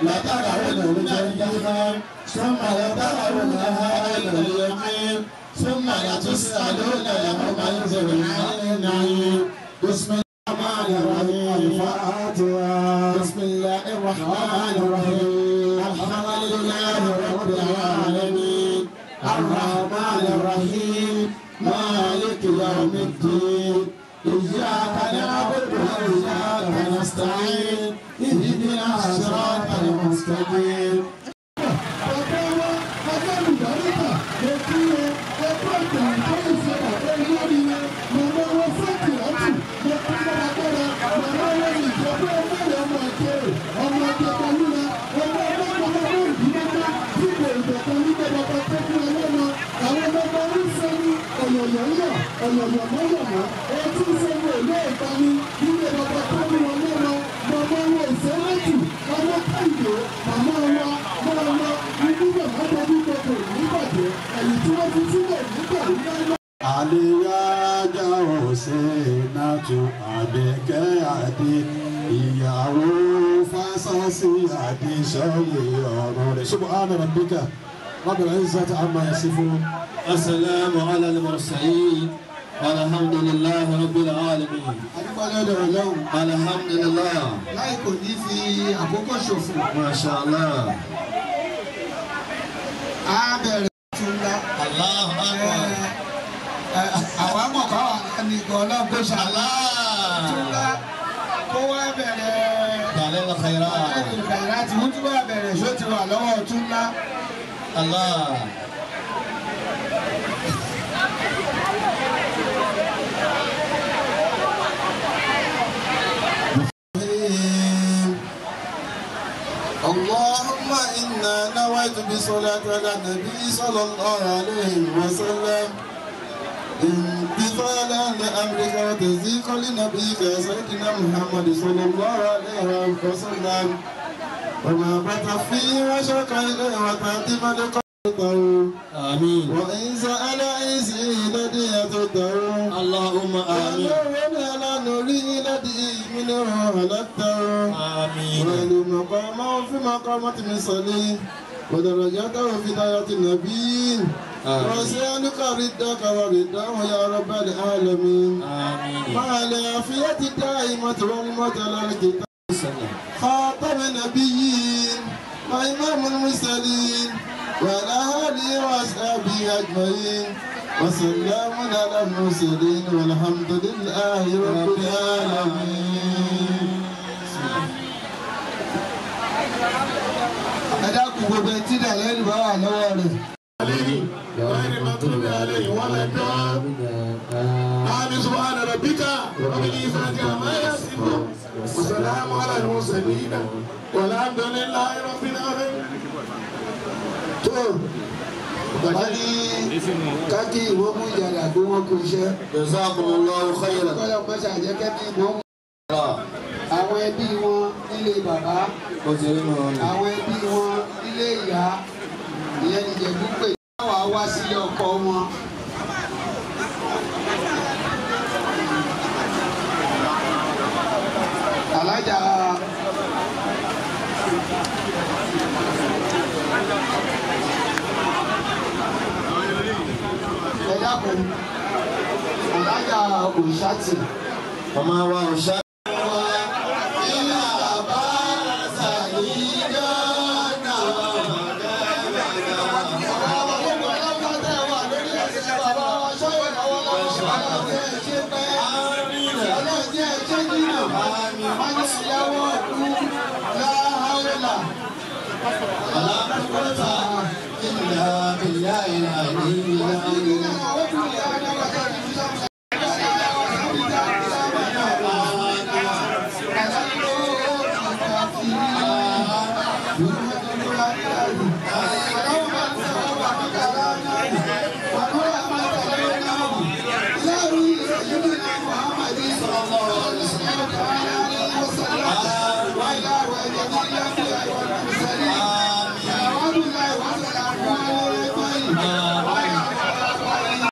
لترون الجحيم ثم لترونها عين اليقين ثم لتسألون يومئذ عن النعيم. بسم الرحمن الرحيم. الفاتحة. بسم الله الرحمن الرحيم. الحمد لله رب العالمين الرحمن الرحيم مالك يوم الدين إياك نعبد وإياك نستعين اهدنا الصراط المستقيم. Àlèyájà Òsénàtù Àbẹ̀kẹ́ Adé ìyàwó Fásásí Adéṣọ́yè ọ̀rọ̀ rẹ̀. Subhana rabbika rabbil izzati amma yasifun. Assalamu ala al-mursalin. Alhamdulillahi rabbil alamin. Adúgbòlódò Ọlọ́run. Alhamdulillah. Láì kò ní fi àkókò ṣòfò. Masha Allah. A bẹ̀rẹ̀ tún lá. Allahu Akbar. Àwa mọ̀ ká wà ní ìgbọ̀nà gbèsè àlá tún lá. Kó wá bẹ̀rẹ̀. Dàlẹ́ lọ kẹ̀rẹ́. Dàlẹ́ lọ kẹ̀rẹ́ àti wọ́n tún bá bẹ̀rẹ̀ ṣó ti wà lọ́wọ́ tún lá. Allah. اللهم إنا نويت بصلاة على النبي صلى الله عليه وسلم امتثالا لأمرك وتصديقا لنبيك سيدنا محمد صلى الله عليه وسلم وما بات فيه وشك إليه وتأتم لقلته آمين وإن سأل عيسى لديته اللهم آمين ولولا لا نري لدي منه هلكته آمين ولمقامه في مقامة المرسلين ودرجاته في داية النبيين وسألك ردك ورداه يا رب العالمين آمين مع العافية الدائمة والموت على الكتاب خاتم النبيين وإمام المرسلين وعلى آله وأصحابه أجمعين وسلام على المرسلين والحمد لله رب العالمين. أداكم ببيتي دليل بقى نوارد عليه غير المغضوب عليه ولا الضالين. آمين. سبحان ربك رب العزة عما يصفون وسلام على المرسلين والحمد لله رب العالمين. Bàbáni káàkiri ìwọ́n mú ìjàdà bí wọ́n kú iṣẹ́. Jazakumullahu khairan. Kọ́lá ọ̀pọ̀ṣà jẹ́ kẹ́kẹ́ ìwọ́n mú. Àwọn ẹbí wọn nílé bàbá. Àwọn ẹbí wọn nílé ìyá. Ìyẹn nìjẹ̀bú pé wàá wá sílé ọkọ wọn. Alájà ẹ̀dàkùn alájà òṣàtì ọmọ wa òṣàtì. Allah